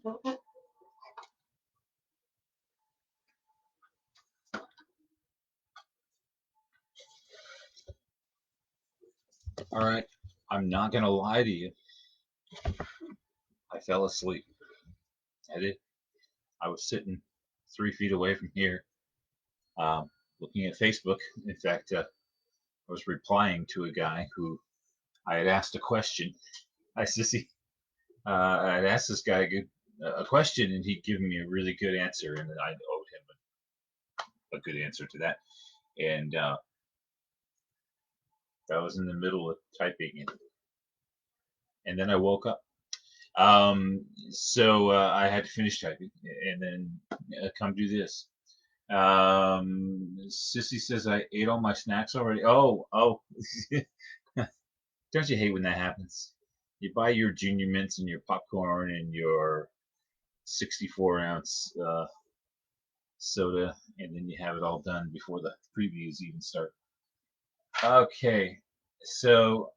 All right, I'm not gonna lie to you. I fell asleep. I did. I was sitting 3 feet away from here, um, looking at Facebook. In fact, I was replying to a guy who I had asked a question. I sissy. I had asked this guy a question, and he'd given me a really good answer, and I owed him a good answer to that. And I was in the middle of typing it, and then I woke up. So I had to finish typing, and then come do this. Sissy says I ate all my snacks already. Oh. Don't you hate when that happens? You buy your junior mints and your popcorn and your 64-ounce soda, and then you have it all done before the previews even start. Okay, so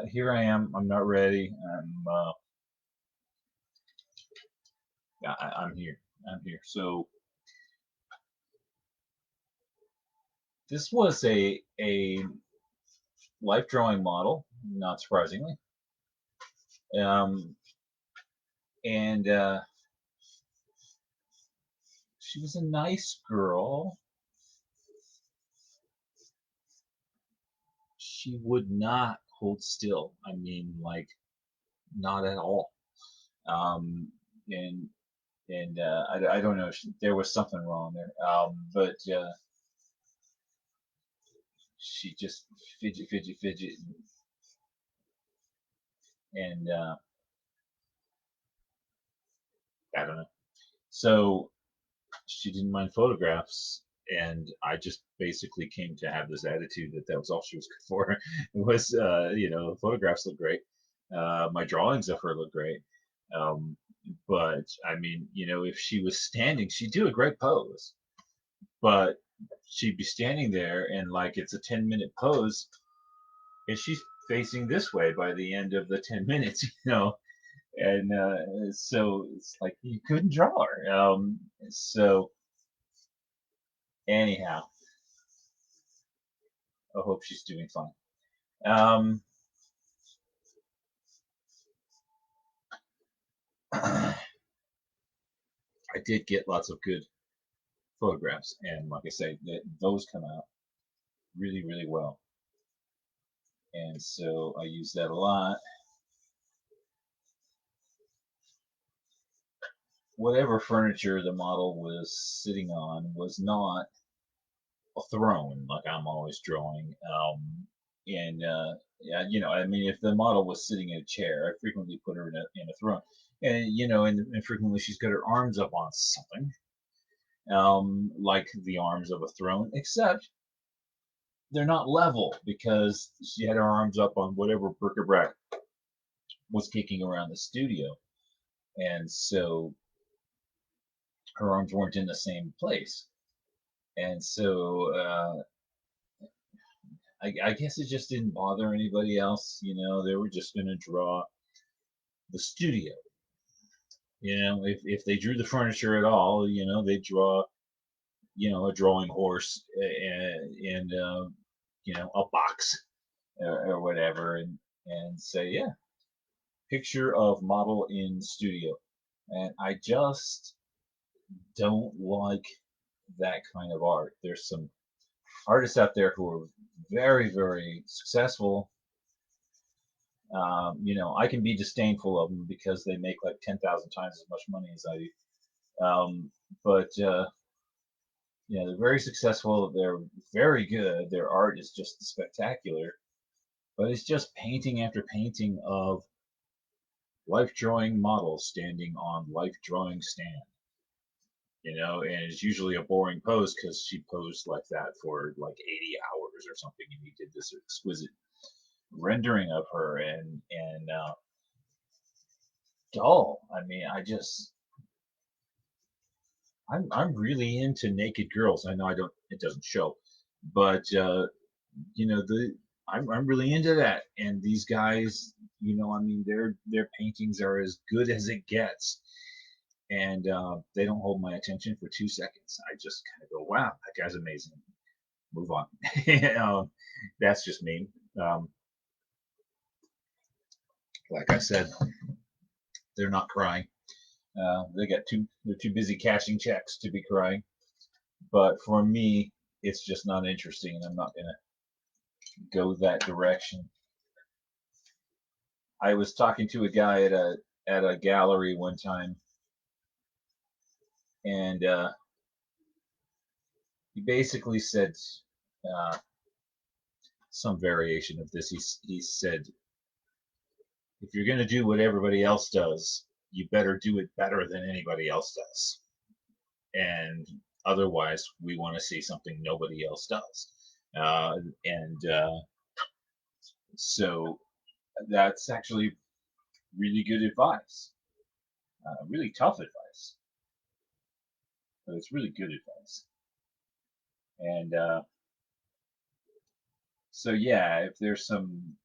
here I am. I'm not ready. I'm here. I'm here. So this was a life drawing model, not surprisingly, um, and she was a nice girl. She would not hold still. I mean, like, not at all. Um, and I don't know. There was something wrong there. But she just fidget, and I don't know. So she didn't mind photographs, and I just basically came to have this attitude that that was all she was good for. It was, photographs look great. My drawings of her look great. Um, but I mean, if she was standing, she'd do a great pose, but she'd be standing there and like it's a 10-minute pose, and she's facing this way by the end of the 10 minutes, and so it's like you couldn't draw her. So anyhow, I hope she's doing fine. Um, I did get lots of good photographs, and like I say, those come out really, really well. And so I use that a lot. Whatever furniture the model was sitting on was not a throne like I'm always drawing. And yeah, I mean, if the model was sitting in a chair, I frequently put her in a throne, and and frequently she's got her arms up on something, like the arms of a throne, except they're not level because she had her arms up on whatever bric-a-brac was kicking around the studio, and so her arms weren't in the same place, and so I guess it just didn't bother anybody else. They were just going to draw the studio. If they drew the furniture at all, they draw, a drawing horse and a box or whatever, and say, yeah, picture of model in studio. And I just don't like that kind of art. There's some artists out there who are very, very successful. I can be disdainful of them because they make like 10,000 times as much money as I do. But they're very successful. They're very good. Their art is just spectacular. But it's just painting after painting of life drawing models standing on life drawing stand. And it's usually a boring pose because she posed like that for like 80 hours or something, and he did this exquisite rendering of her, and dull. I mean, I'm really into naked girls. I know I don't it doesn't show, but the I'm really into that. And these guys, I mean, their paintings are as good as it gets. and they don't hold my attention for 2 seconds. I just kind of go, wow, that guy's amazing. Move on. That's just me. Um, like I said, they're not crying. They're too busy cashing checks to be crying. But for me, it's just not interesting, and I'm not gonna go that direction. I was talking to a guy at a gallery one time, and he basically said uh, some variation of this. He said, if you're gonna do what everybody else does, you better do it better than anybody else does, and otherwise, we want to see something nobody else does. And So that's actually really good advice. Really tough advice, but it's really good advice. And so, yeah, if there's some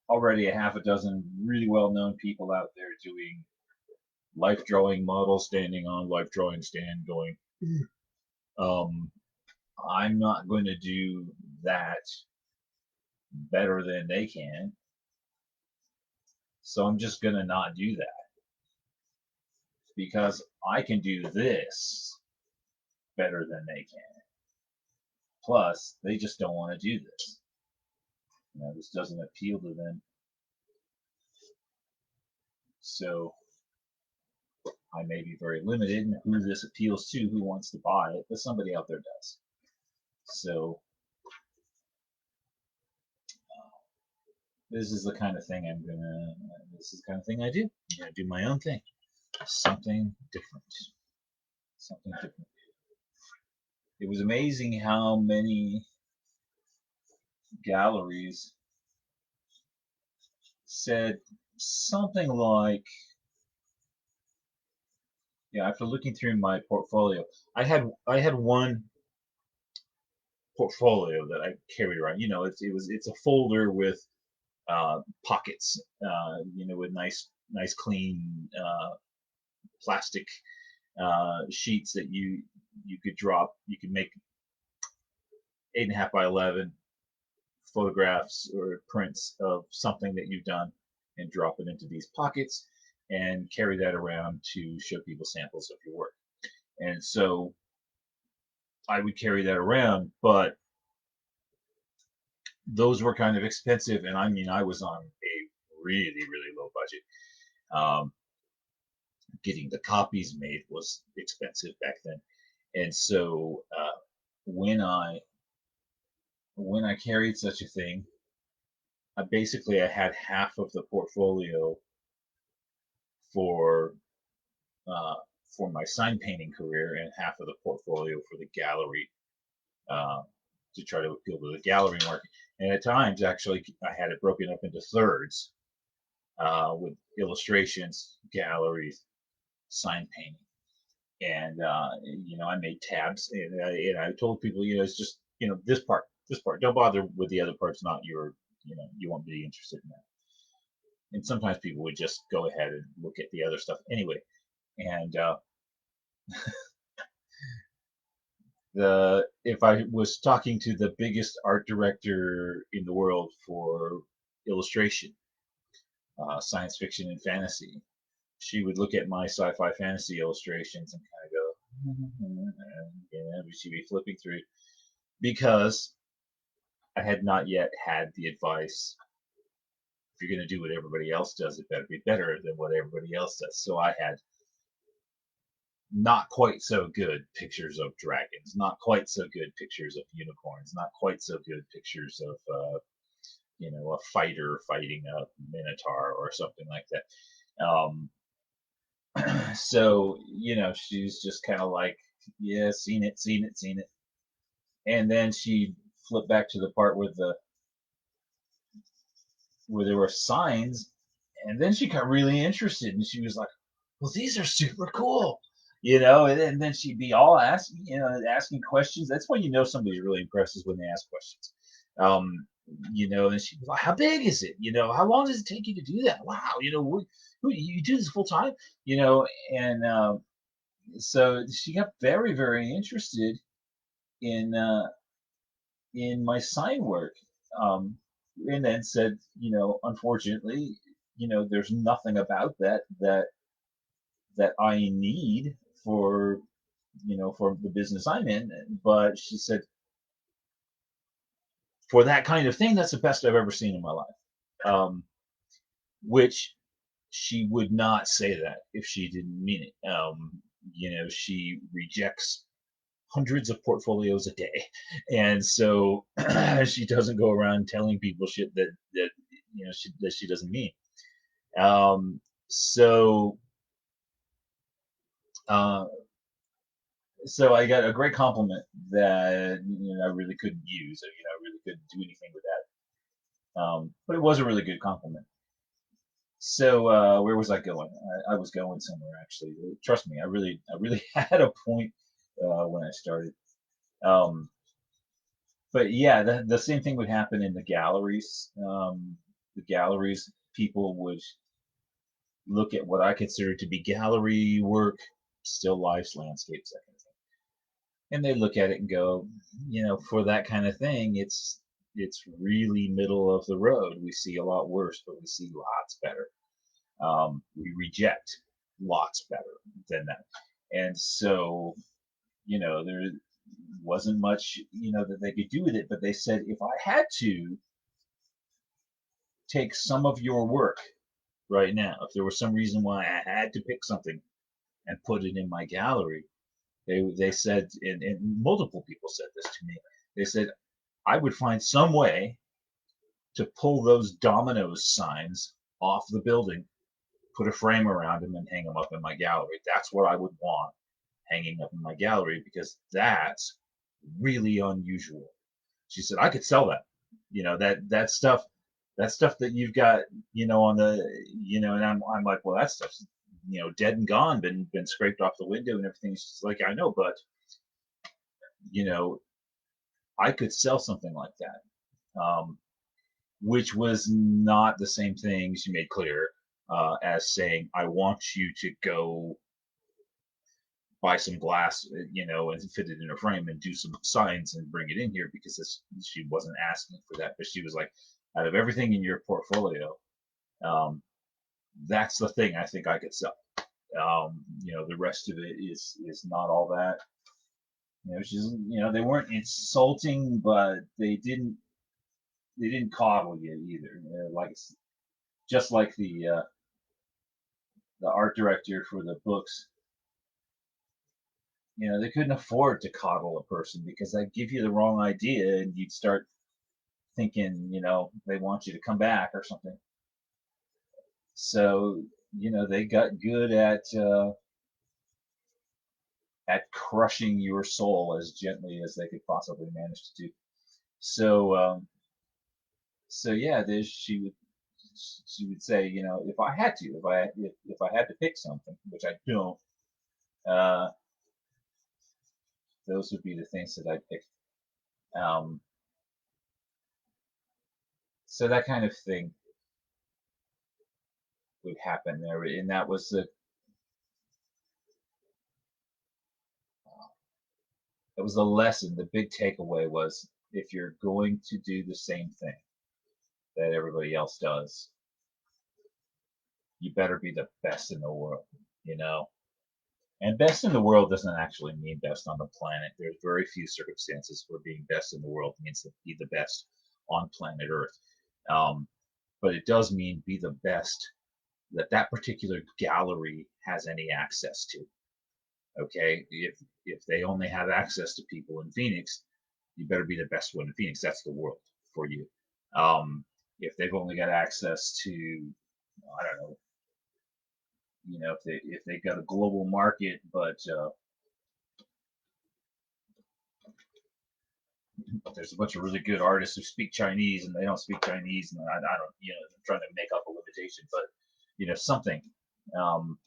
already a half a dozen really well-known people out there doing life drawing models, standing on life drawing stand, going, um, I'm not going to do that better than they can, so I'm just going to not do that because I can do this better than they can. Plus, they just don't want to do this. This doesn't appeal to them. So I may be very limited in who this appeals to, who wants to buy it, but somebody out there does. So this is the kind of thing this is the kind of thing I do. I do my own thing. Something different. Something different. It was amazing how many galleries said something like, yeah, after looking through my portfolio, I had one portfolio that I carried around. It's a folder with pockets, with nice clean plastic sheets that you could drop. You could make 8.5 by 11 photographs or prints of something that you've done and drop it into these pockets and carry that around to show people samples of your work. And so I would carry that around, but those were kind of expensive, and I mean, I was on a really low budget. Um, Getting the copies made was expensive back then, and so when I when I carried such a thing, I had half of the portfolio for uh, for my sign painting career and half of the portfolio for the gallery, uh, to try to appeal to the gallery market. And at times, actually, I had it broken up into thirds, with illustrations, galleries, sign painting. And I made tabs, and I told people, it's just, this part. Don't bother with the other parts. Not your, you won't be interested in that. And sometimes people would just go ahead and look at the other stuff anyway. And the if I was talking to the biggest art director in the world for illustration, science fiction and fantasy, she would look at my sci-fi fantasy illustrations and kind of go, and she'd be flipping through because I had not yet had the advice. If you're going to do what everybody else does, it better be better than what everybody else does. So I had not quite so good pictures of dragons, not quite so good pictures of unicorns, not quite so good pictures of a fighter fighting a minotaur or something like that. So she's just kind of like, yeah, seen it, seen it, seen it, and then she flipped back to the part where there were signs, and then she got really interested, and she was like, well, these are super cool, and then she'd be all asking questions. That's when somebody's really impressed, is when they ask questions. And she was like, how big is it? How long does it take you to do that? Wow, "Who, you do this full time?" You know, and so she got very, very interested in my sign work, um, and then said, unfortunately, there's nothing about that I need for for the business I'm in. But she said, for that kind of thing, that's the best I've ever seen in my life. Which she would not say that if she didn't mean it. She rejects hundreds of portfolios a day, and so she doesn't go around telling people shit that she doesn't mean. Um, so uh, so I got a great compliment that I really couldn't use. I really couldn't do anything with that. But it was a really good compliment. So where was I going? I was going somewhere actually. Trust me, I really had a point when I started. Um, but yeah, the same thing would happen in the galleries. The galleries, people would look at what I consider to be gallery work, still lifes, landscapes, that kind of thing, and they look at it and go, for that kind of thing, it's really middle of the road. We see a lot worse, but we see lots better. We reject lots better than that. And so, there wasn't much, that they could do with it. But they said, if I had to take some of your work right now, if there was some reason why I had to pick something and put it in my gallery, they said, and multiple people said this to me, they said, I would find some way to pull those Domino's signs off the building, put a frame around them, and hang them up in my gallery. That's what I would want hanging up in my gallery because that's really unusual. She said I could sell that. That stuff that you've got, on the, and I'm like, well, that stuff's, dead and gone, been scraped off the window and everything. She's like, I know, but you know, I could sell something like that. Which was not the same thing she made clear as saying, I want you to go buy some glass, and fit it in a frame and do some signs and bring it in here because she wasn't asking for that. But she was like, out of everything in your portfolio, um, that's the thing I think I could sell. The rest of it is not all that. She's, they weren't insulting, but they didn't coddle you either. Like just like the art director for the books, they couldn't afford to coddle a person because they'd give you the wrong idea and you'd start thinking, they want you to come back or something. So, they got good at crushing your soul as gently as they could possibly manage to do. So, so yeah, she would say, if I had to, if I had to pick something, which I don't, uh, those would be the things that I'd pick. Um, so that kind of thing would happen there, and that was the lesson. The big takeaway was, if you're going to do the same thing that everybody else does, you better be the best in the world, you know. And best in the world doesn't actually mean best on the planet. There's very few circumstances where being best in the world means to be the best on planet Earth. Um, but it does mean be the best that particular gallery has any access to. Okay, if they only have access to people in Phoenix, you better be the best one in Phoenix. That's the world for you. If they've only got access to, I don't know, if they've got a global market, but there's a bunch of really good artists who speak Chinese and they don't speak Chinese, and I don't, I'm trying to make up a limitation, but something. Um,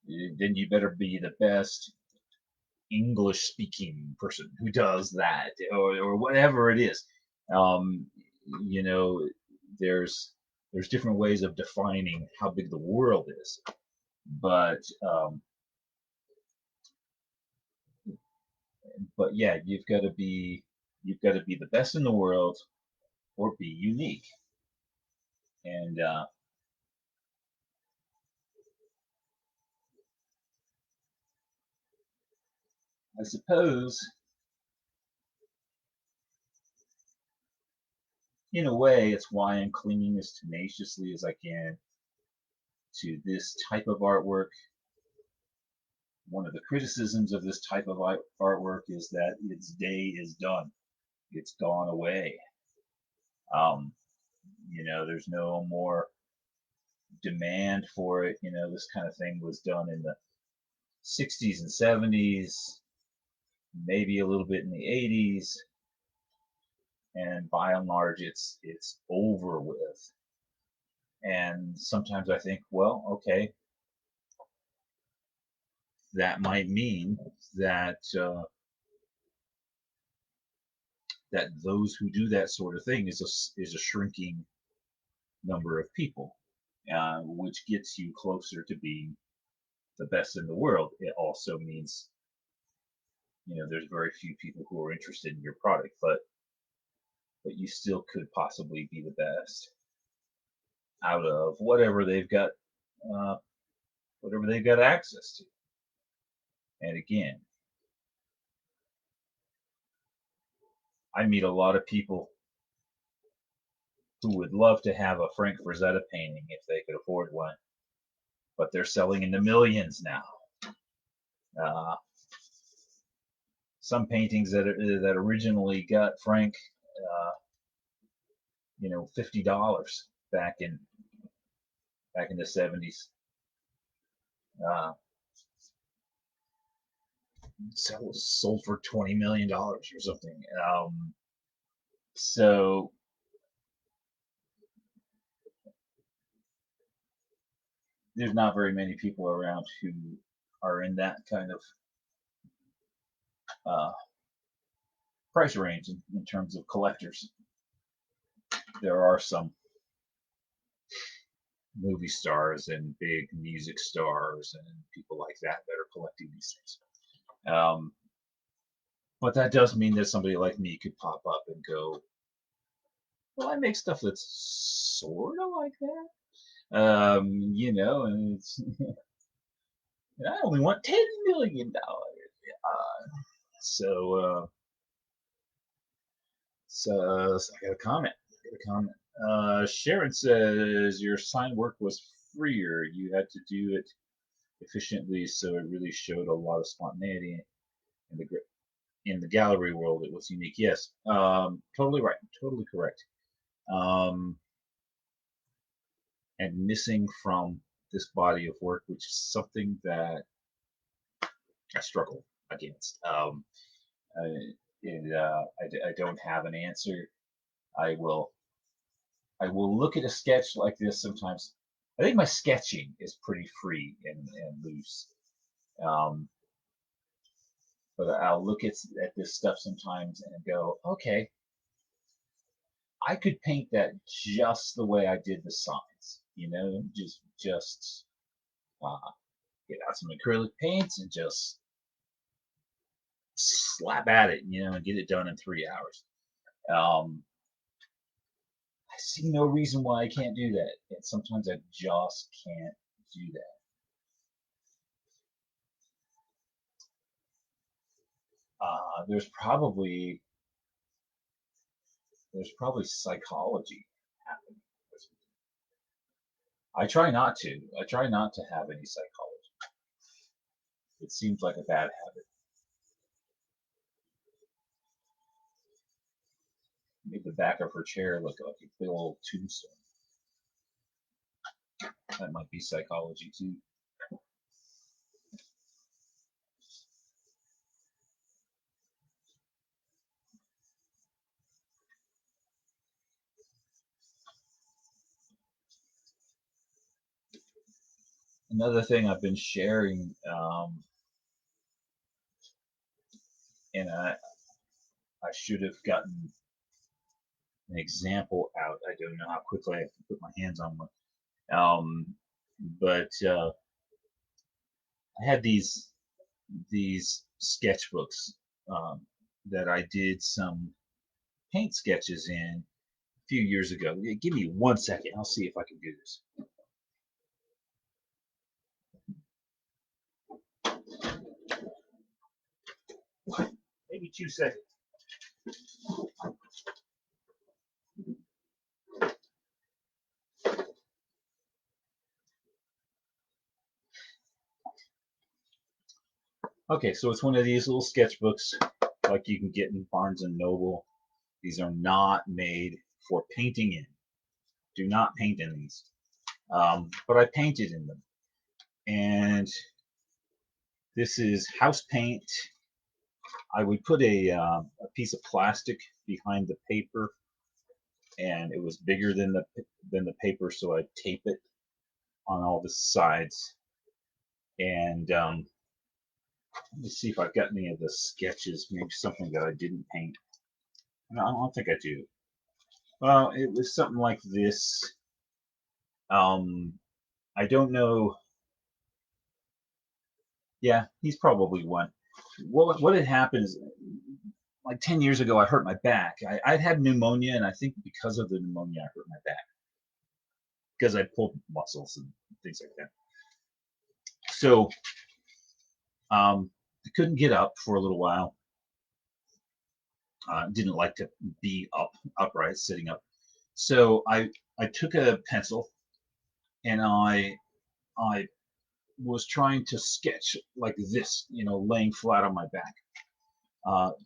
then you better be the best English speaking person who does that, or whatever it is. Um, you know, there's there's different ways of defining how big the world is, but yeah, you've got to be the best in the world or be unique. And I suppose, in a way, it's why I'm clinging as tenaciously as I can to this type of artwork. One of the criticisms of this type of artwork is that its day is done. It's gone away. Um, there's no more demand for it. This kind of thing was done in the 60s and 70s, maybe a little bit in the 80s, and by and large, it's over with. And sometimes I think, well, okay, that might mean that that those who do that sort of thing is a shrinking number of people, which gets you closer to being the best in the world. It also means there's very few people who are interested in your product, but you still could possibly be the best out of uh, whatever they've got access to. And again, I meet a lot of people who would love to have a Frank Frazetta painting if they could afford one, but they're selling in the millions now. Uh, some paintings that originally got Frank, uh, $50 back in the 70s, uh, sold for $20 million or something. So there's not very many people around who are in that kind of uh, price range in terms of collectors. There are some movie stars and big music stars and people like that are collecting these things. But that does mean that somebody like me could pop up and go, well, I make stuff that's sort of like that. And I only want $10 million. So, so I got a comment. Sharon says your sign work was freer. You had to do it efficiently, so it really showed a lot of spontaneity in the gallery world. It was unique. Yes, totally right, totally correct. Um, and missing from this body of work, which is something that I struggle against. I don't have an answer. I will I will look at a sketch like this sometimes. I think my sketching is pretty free and loose. Um, but I'll look at this stuff sometimes and go, okay, I could paint that just the way I did the signs, just uh, get out some acrylic paints and just slap at it, and get it done in 3 hours. Um, I see no reason why I can't do that, and sometimes I just can't do that. Uh, there's probably there's probably psychology happening. I try not to. I try not to have any psychology. It seems like a bad habit. Make the back of her chair look like a big old tombstone. That might be psychology too. Another thing I've been sharing, and I should have gotten an example out. I don't know how quickly I can put my hands on one. Um, but I had these sketchbooks um, that I did some paint sketches in a few years ago. Give me 1 second. I'll see if I can do this. Maybe 2 seconds. Okay, so it's one of these little sketchbooks like you can get in Barnes and Noble. These are not made for painting in. Do not paint in these. But I painted in them. And this is house paint. I would put a piece of plastic behind the paper, and it was bigger than the paper, so I'd tape it on all the sides. And let me see if I've got any of the sketches, maybe something that I didn't paint. No, I don't think I do. Well, it was something like this. I don't know. Yeah, he's probably one. What had happened is, like 10 years ago, I hurt my back. I'd had pneumonia, and I think because of the pneumonia, I hurt my back because I pulled muscles and things like that. So I couldn't get up for a little while. Didn't like to be upright, sitting up. So I took a pencil and I was trying to sketch like this, laying flat on my back.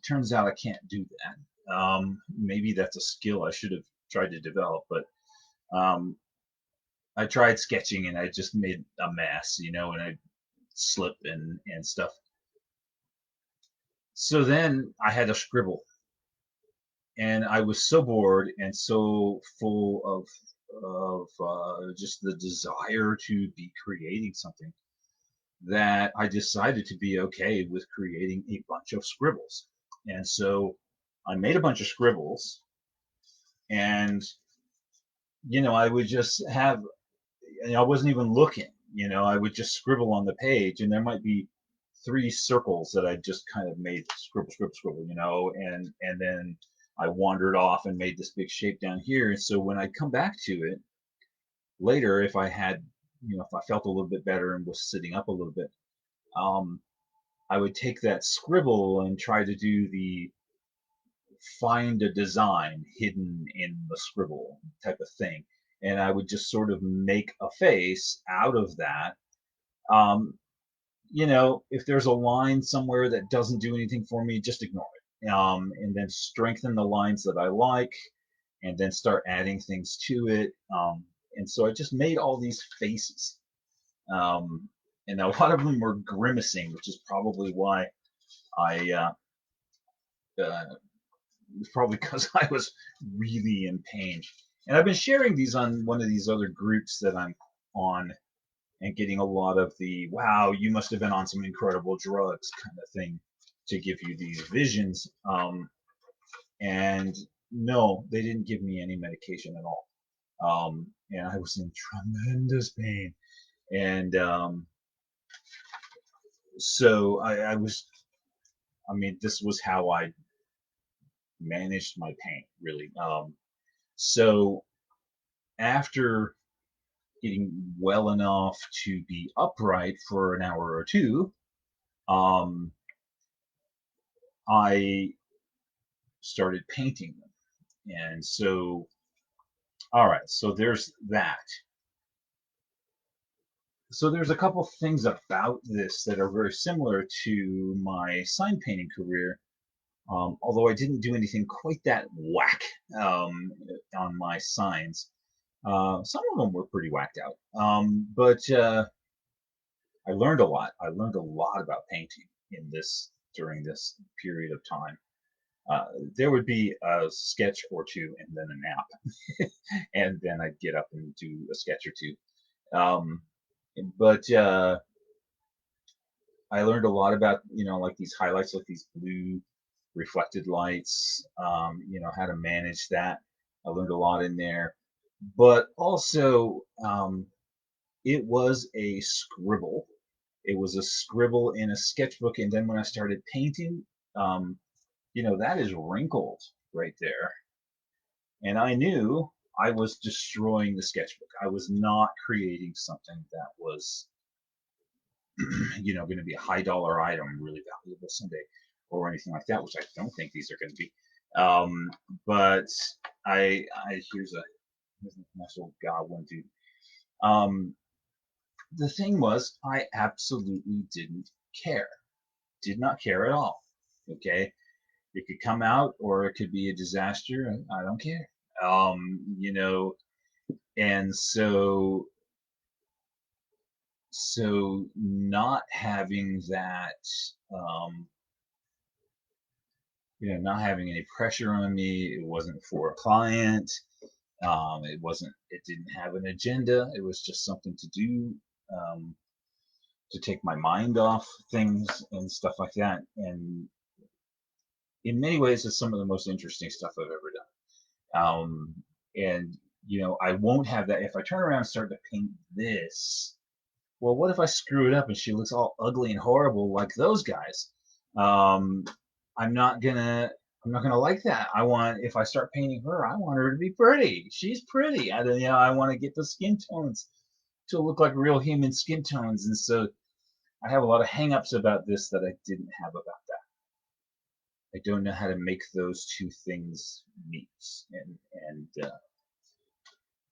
Turns out I can't do that. Maybe that's a skill I should have tried to develop, but um, I tried sketching and I just made a mess, and I slip and stuff. So then I had to scribble, and I was so bored and so full of just the desire to be creating something that I decided to be okay with creating a bunch of scribbles. And so I made a bunch of scribbles, and I would just have, I wasn't even looking. I would just scribble on the page, and there might be three circles that I just kind of made scribble, scribble, scribble, and then I wandered off and made this big shape down here. And so when I come back to it later, if I had, if I felt a little bit better and was sitting up a little bit, um, I would take that scribble and try to do the find a design hidden in the scribble type of thing. And I would just sort of make a face out of that. Um, if there's a line somewhere that doesn't do anything for me, just ignore it. And then strengthen the lines that I like, and then start adding things to it. And so I just made all these faces. And a lot of them were grimacing, which is probably why I was probably because I was really in pain. And I've been sharing these on one of these other groups that I'm on, and getting a lot of the "wow, you must have been on some incredible drugs" kind of thing to give you these visions. And no, they didn't give me any medication at all. And I was in tremendous pain. And so I was, I mean, this was how I managed my pain, really. So after getting well enough to be upright for an hour or two, um, I started painting them. And so, all right, so there's that. So there's a couple things about this that are very similar to my sign painting career, although I didn't do anything quite that whack on my signs. Some of them were pretty whacked out, but I learned a lot. I learned a lot about painting in this during this period of time. There would be a sketch or two and then a nap, and then I'd get up and do a sketch or two. Um, but I learned a lot about, like these highlights, like these blue reflected lights, how to manage that. I learned a lot in there, but also it was a scribble. It was a scribble in a sketchbook, and then when I started painting, um, that is wrinkled right there, and I knew I was destroying the sketchbook. I was not creating something that was, going to be a high dollar item, really valuable someday, or anything like that, which I don't think these are going to be. Um, but here's a nice little goblin dude. Um, the thing was, I absolutely didn't care. Did not care at all. Okay, it could come out or it could be a disaster. I don't care. And so not having that, um, not having any pressure on me. It wasn't for a client. It didn't have an agenda. It was just something to do, um, to take my mind off things and stuff like that. And in many ways, it's some of the most interesting stuff I've ever done. And I won't have that if I turn around and start to paint this. Well, what if I screw it up and she looks all ugly and horrible like those guys? Um, I'm not gonna I'm not gonna like that. If I start painting her, I want her to be pretty. She's pretty. I want to get the skin tones to look like real human skin tones, and so I have a lot of hangups about this that I didn't have about that. I don't know how to make those two things meet, and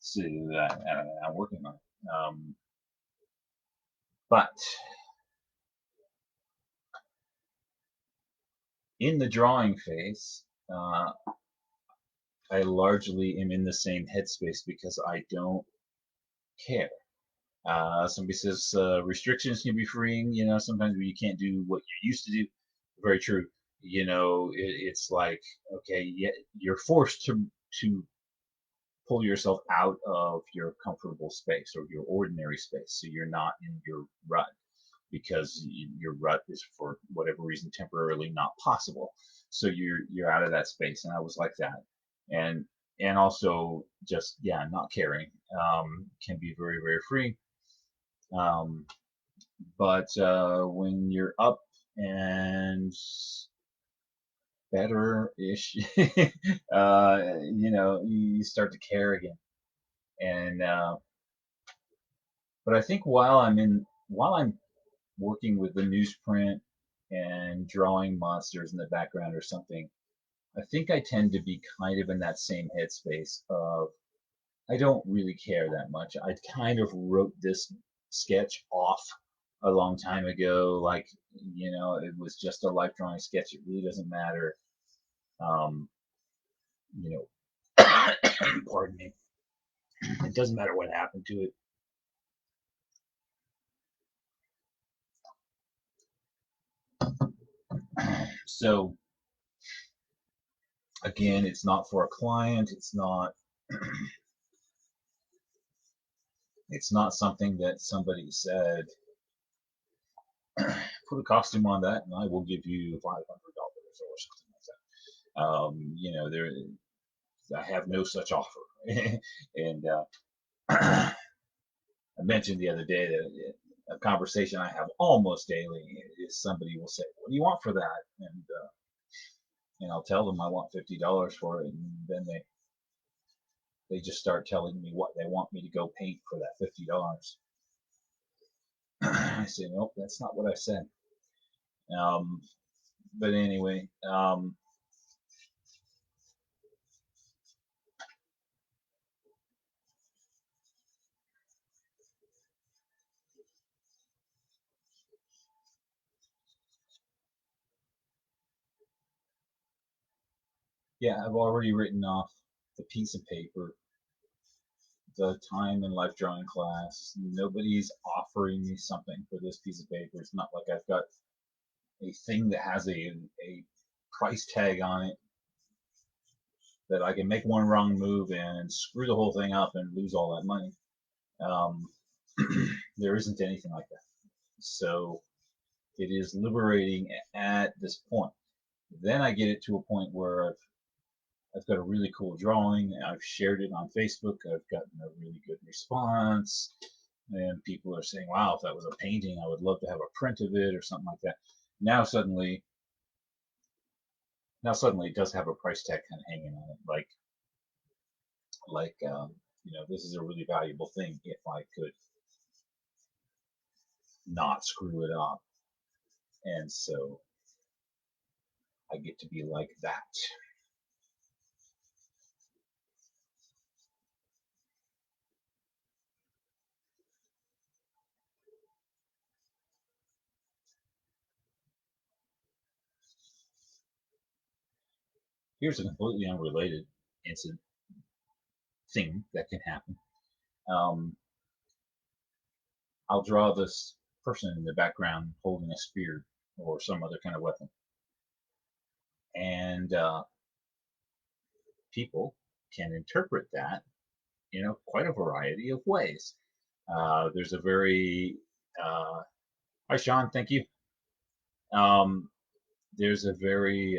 so I'm working on it. But in the drawing phase, I largely am in the same headspace because I don't care. Somebody says restrictions can be freeing. Sometimes you can't do what you used to do. Very true. It's like, okay, yeah, you're forced to pull yourself out of your comfortable space or your ordinary space, so you're not in your rut because your rut is for whatever reason temporarily not possible. So you're out of that space, and I was like that, and also just not caring can be very very free. Um, but when you're up and better ish, you start to care again. And but I think while I'm working with the newsprint and drawing monsters in the background or something, I think I tend to be kind of in that same headspace of I don't really care that much. I kind of wrote this sketch off a long time ago, like it was just a life drawing sketch. It really doesn't matter. Um, you know, pardon me. It doesn't matter what happened to it. So again, it's not for a client. It's not something that somebody said, put a costume on that and I will give you $500 or something like that. There I have no such offer. And I mentioned the other day that a conversation I have almost daily is somebody will say, "What do you want for that?" And I'll tell them I want $50 for it, and then they just start telling me what they want me to go paint for that $50. I say, nope, that's not what I said. Um, but anyway, yeah, I've already written off the piece of paper, the time in life drawing class. Nobody's offering me something for this piece of paper. It's not like I've got a thing that has a price tag on it that I can make one wrong move and screw the whole thing up and lose all that money. Um, there isn't anything like that. So it is liberating at this point. Then I get it to a point where I've got a really cool drawing. I've shared it on Facebook. I've gotten a really good response, and people are saying, "Wow, if that was a painting, I would love to have a print of it or something like that." Now suddenly, now suddenly, it does have a price tag kind of hanging on it, like this is a really valuable thing if I could not screw it up, and so I get to be like that. Here's a completely unrelated incident thing that can happen. Um, I'll draw this person in the background holding a spear or some other kind of weapon, and people can interpret that quite a variety of ways. There's a very hi Sean, thank you. Um, there's a very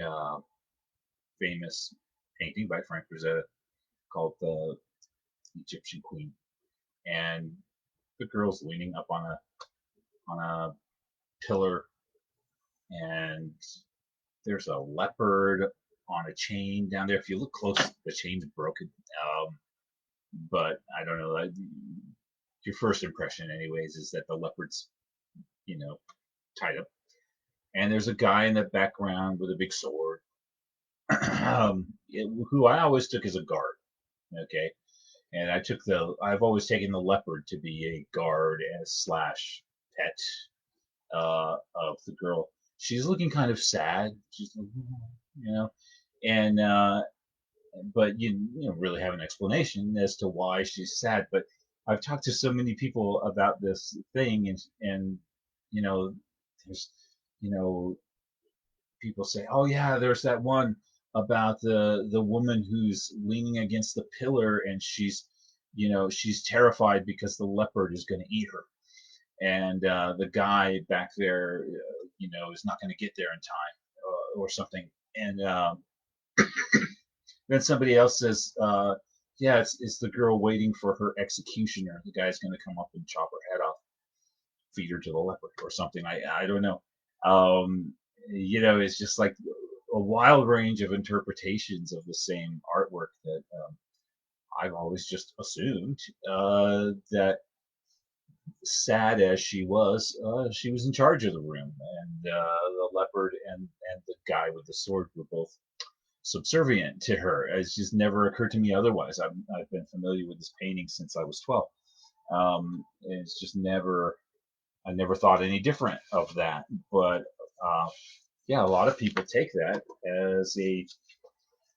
famous painting by Frank Frazetta called the Egyptian Queen, and the girl's leaning up on a pillar, and there's a leopard on a chain down there. If you look close, the chain's broken. But I don't know. Your first impression, anyways, is that the leopard's you know tied up, and there's a guy in the background with a big sword, who I always took as a guard. Okay, and I've always taken the leopard to be a guard and slash pet of the girl. She's looking kind of sad. She's like, and but you don't really have an explanation as to why she's sad. But I've talked to so many people about this thing, and you know, there's you know, people say, oh yeah, there's that one about the woman who's leaning against the pillar and she's terrified because the leopard is going to eat her, and the guy back there, is not going to get there in time, or something. And then somebody else says, yeah, it's the girl waiting for her executioner. The guy's going to come up and chop her head off, feed her to the leopard or something. I don't know. It's just like a wild range of interpretations of the same artwork that I've always just assumed that, sad as she was in charge of the room, and the leopard and the guy with the sword were both subservient to her. It's just never occurred to me otherwise. I've been familiar with this painting since I was 12. It's just I never thought any different of that. But uh, yeah, a lot of people take that as a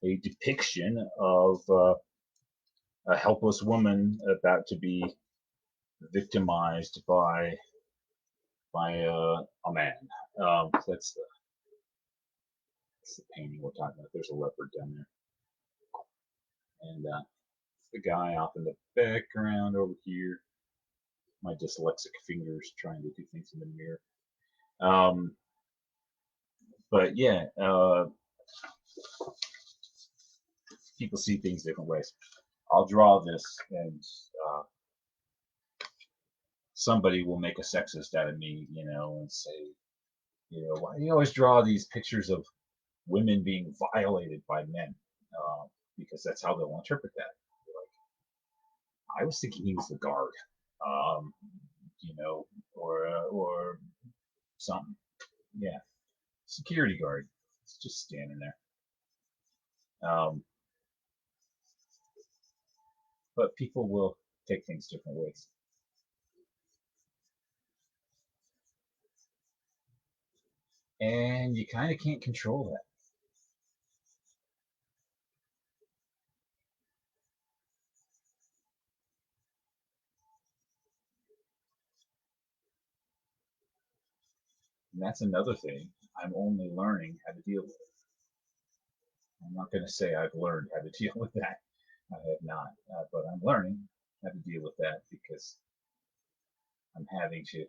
depiction of a helpless woman about to be victimized by a man. That's the painting we're talking about. There's a leopard down there, and the guy off in the background over here. My dyslexic fingers trying to do things in the mirror. Um, but yeah, people see things different ways. I'll draw this, and uh, somebody will make a sexist out of me, and say, why do you always draw these pictures of women being violated by men? Because that's how they'll interpret that. Like, I was thinking he was the guard, um, or something. Yeah, security guard. It's just standing there. But people will take things different ways. And you kind of can't control that. And that's another thing I'm only learning how to deal with. I'm not going to say I've learned how to deal with that. I have not, but I'm learning how to deal with that because I'm having to.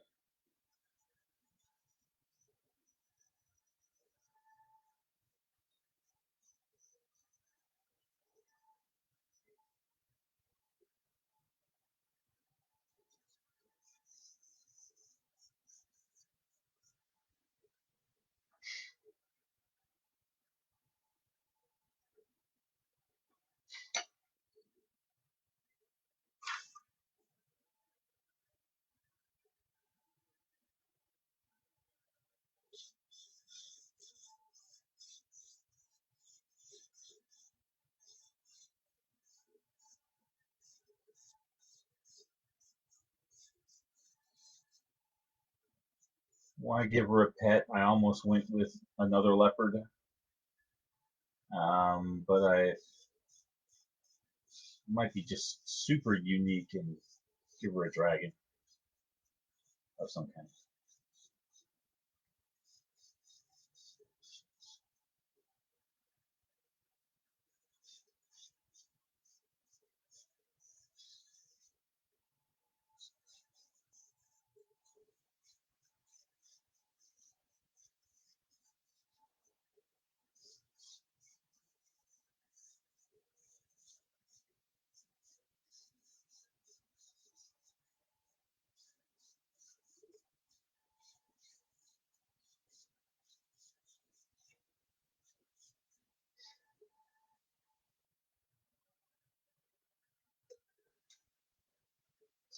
Want to give her a pet. I almost went with another leopard, but I might be just super unique and give her a dragon of some kind.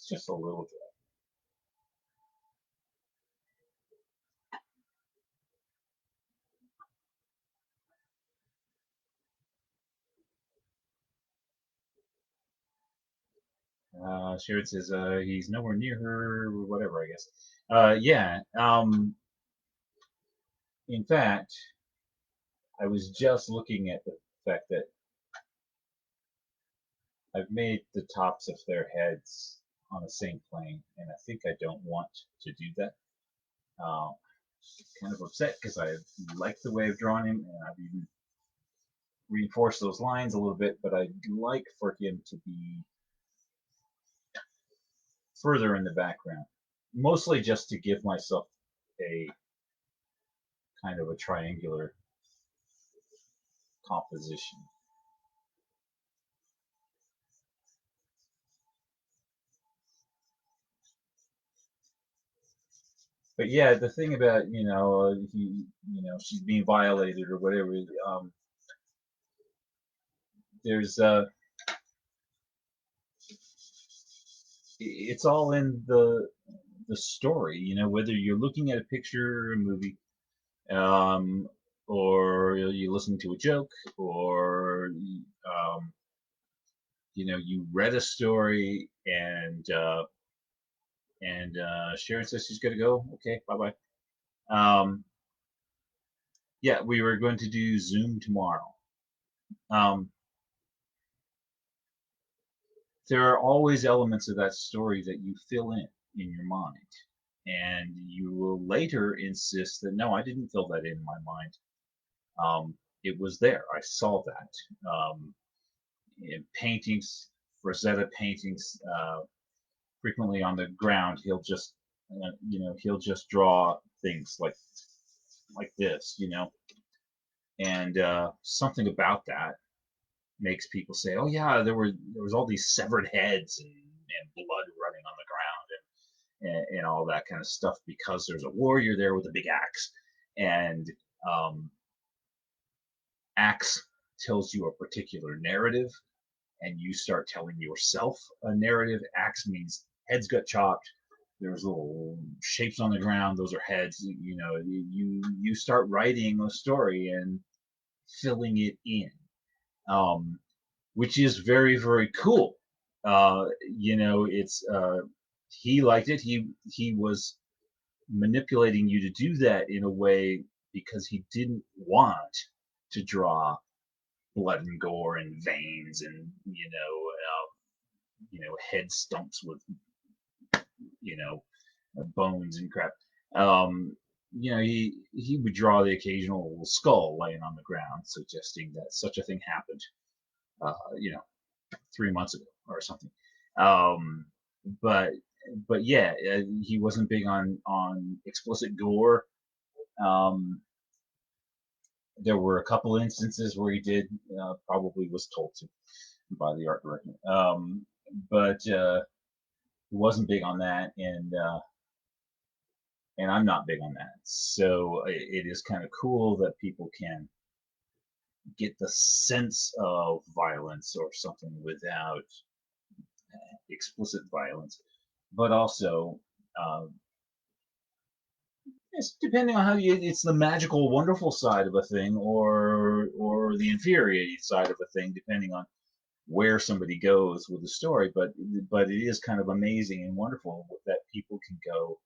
It's just a little Sherrod says he's nowhere near her, or whatever, I guess. Yeah. In fact, I was just looking at the fact that I've made the tops of their heads on the same plane, and I think I don't want to do that. Um, kind of upset because I like the way I've drawn him, and I've even reinforced those lines a little bit, but I'd like for him to be further in the background, mostly just to give myself a kind of a triangular composition. But yeah, the thing about she's being violated or whatever. There's it's all in the story. Whether you're looking at a picture or a movie, um, or you listen to a joke, or you read a story, and Sharon says she's gonna go. Okay, bye bye. Um, yeah, we were going to do Zoom tomorrow. Um, there are always elements of that story that you fill in your mind, and you will later insist that no, I didn't fill that in my mind. It was there. I saw that. In paintings, Rosetta paintings, frequently on the ground, he'll just draw things like this, and something about that makes people say, "Oh yeah, there was all these severed heads and blood running on the ground and all that kind of stuff because there's a warrior there with a big axe, and um, axe tells you a particular narrative, and you start telling yourself a narrative. Axe means heads got chopped. There's little shapes on the ground. Those are heads. You start writing a story and filling it in, um, which is very very cool. It's he liked it. He was manipulating you to do that in a way because he didn't want to draw blood and gore and veins and head stumps with you know bones and crap. Um, he would draw the occasional skull laying on the ground, suggesting that such a thing happened. Uh, you know, 3 months ago or something. Um, but but yeah, he wasn't big on explicit gore. Um, there were a couple instances where he did, probably was told to by the art director, but he wasn't big on that, and I'm not big on that. So it is kind of cool that people can get the sense of violence or something without explicit violence, but also it's depending on how it's the magical, wonderful side of a thing, or the infuriating side of a thing, depending on where somebody goes with the story. But it is kind of amazing and wonderful that people can go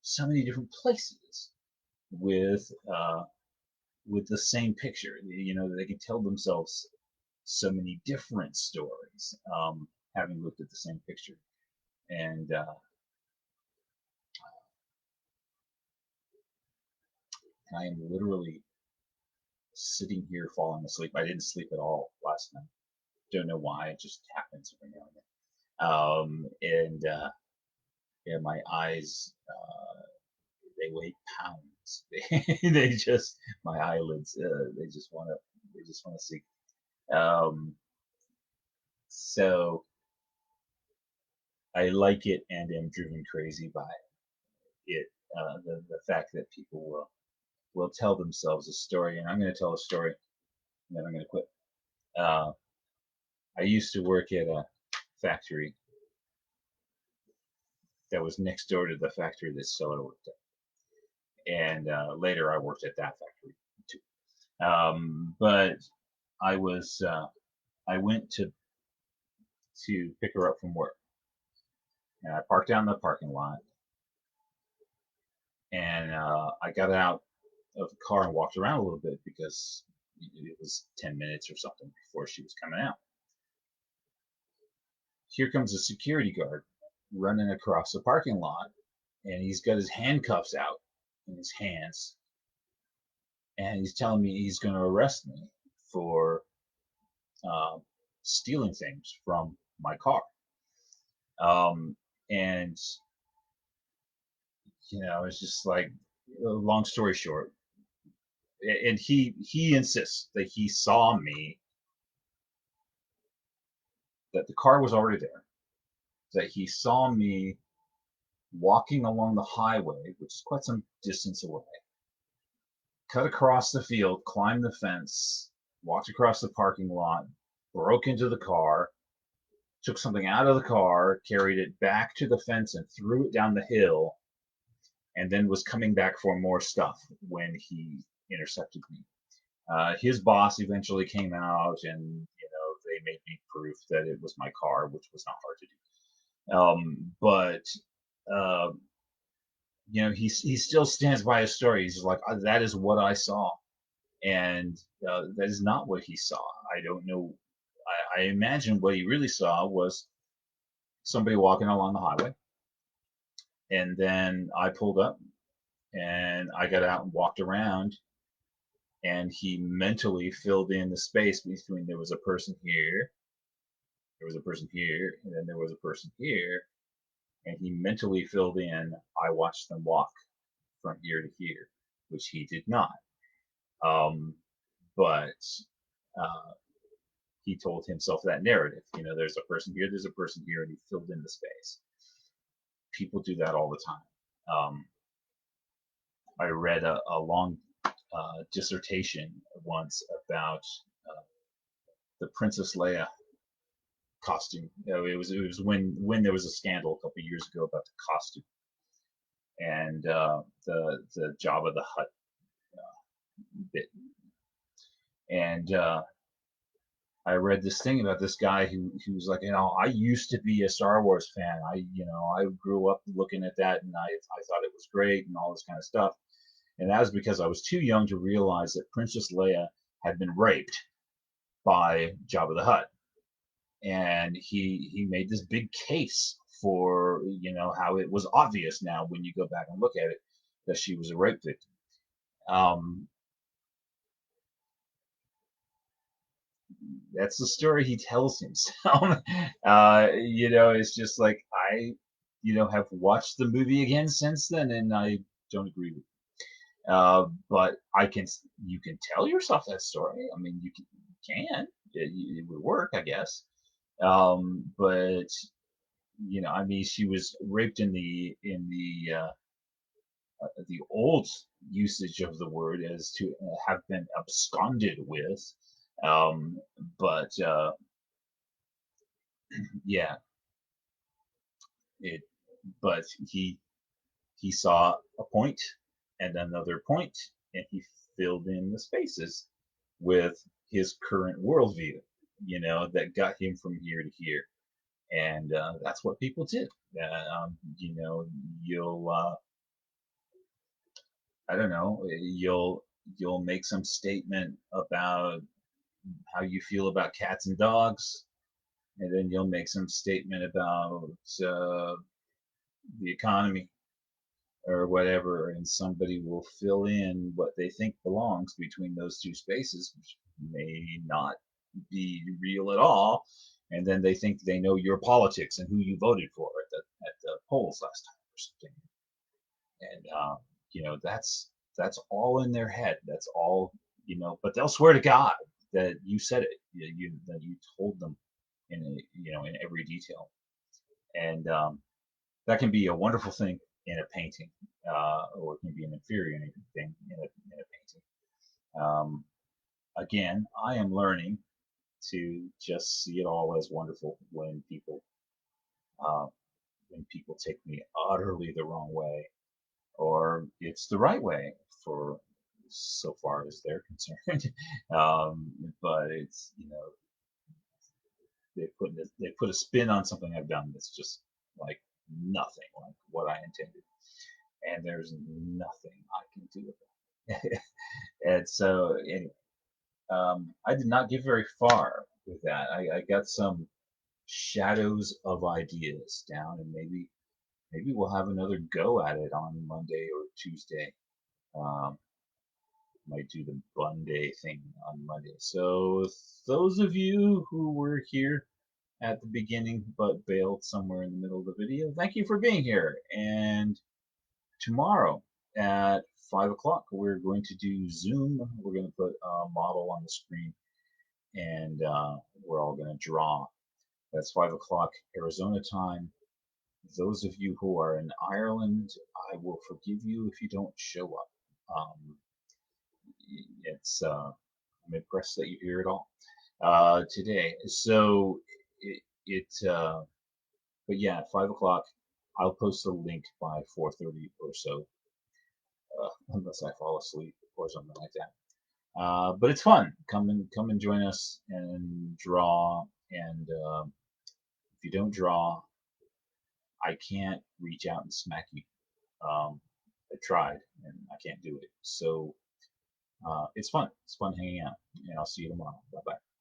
so many different places with with the same picture. You know, they can tell themselves so many different stories, having looked at the same picture. And I am literally sitting here falling asleep. I didn't sleep at all last night. Don't know why. It just happens every now and then. And yeah, my eyes, they weigh pounds. They just, my eyelids, they just want to see. Um, so I like it and am driven crazy by it. The fact that people will tell themselves a story, and I'm going to tell a story, and then I'm going to quit. Uh, I used to work at a factory that was next door to the factory that Seller worked at, and later I worked at that factory too. But I was I went to pick her up from work, and I parked down in the parking lot, and I got out of the car and walked around a little bit because it was 10 minutes or something before she was coming out. Here comes a security guard running across the parking lot, and he's got his handcuffs out in his hands, and he's telling me he's going to arrest me for uh, stealing things from my car. Um, and it's just like, long story short, and he insists that he saw me, that the car was already there, that he saw me walking along the highway, which is quite some distance away, cut across the field, climbed the fence, walked across the parking lot, broke into the car, took something out of the car, carried it back to the fence and threw it down the hill, and then was coming back for more stuff when he intercepted me. His boss eventually came out, and they made me proof that it was my car, which was not hard to do. But uh, he still stands by his story. He's like, that is what I saw, and that is not what he saw. I don't know. I imagine what he really saw was somebody walking along the highway, and then I pulled up and I got out and walked around, and he mentally filled in the space between there was a person here, there was a person here, and then there was a person here, and he mentally filled in, I watched them walk from here to here, which he did not. Um, but uh, he told himself that narrative. There's a person here, there's a person here, and he filled in the space. People do that all the time. I read a long dissertation once about the Princess Leia costume. It was when there was a scandal a couple of years ago about the costume, and the Jabba the Hutt bit. And I read this thing about this guy who was like, I used to be a Star Wars fan. I grew up looking at that, and I thought it was great and all this kind of stuff. And that was because I was too young to realize that Princess Leia had been raped by Jabba the Hutt, and he made this big case for how it was obvious now when you go back and look at it that she was a rape victim. Um, that's the story he tells himself. It's just like I, have watched the movie again since then, and I don't agree with it. But you can tell yourself that story. I mean, you can. It would work, I guess. But I mean, she was raped in the old usage of the word as to have been absconded with. Um, but yeah, it. But he saw a point and another point, and he filled in the spaces with his current worldview. That got him from here to here, and that's what people do. You'll I don't know, you'll make some statement about how you feel about cats and dogs, and then you'll make some statement about the economy or whatever, and somebody will fill in what they think belongs between those two spaces, which may not be real at all. And then they think they know your politics and who you voted for at the polls last time or something. And that's all in their head. That's all, but they'll swear to God that you said it. That you told them in every detail. And that can be a wonderful thing in a painting, or it can be an infuriating thing in a painting. Um, Again, I am learning to just see it all as wonderful uh, when people take me utterly the wrong way, or it's the right way for so far as they're concerned. But it's they put a spin on something I've done that's just like nothing like what I intended, and there's nothing I can do with it. And so anyway, I did not get very far with that. I got some shadows of ideas down, and maybe we'll have another go at it on Monday or Tuesday. Um, might do the Monday thing on Monday. So those of you who were here at the beginning but bailed somewhere in the middle of the video, thank you for being here. And tomorrow at 5 o'clock, we're going to do Zoom. We're going to put a model on the screen, and we're all going to draw. That's 5 o'clock Arizona time. Those of you who are in Ireland, I will forgive you if you don't show up. Um, it's I'm impressed that you're here at all today. So but yeah, 5 o'clock. I'll post a link by 4:30 or so, unless I fall asleep or something like that. But it's fun. Come and join us and draw. And if you don't draw, I can't reach out and smack you. Um, I tried and I can't do it. So it's fun. It's fun hanging out. And I'll see you tomorrow. Bye bye.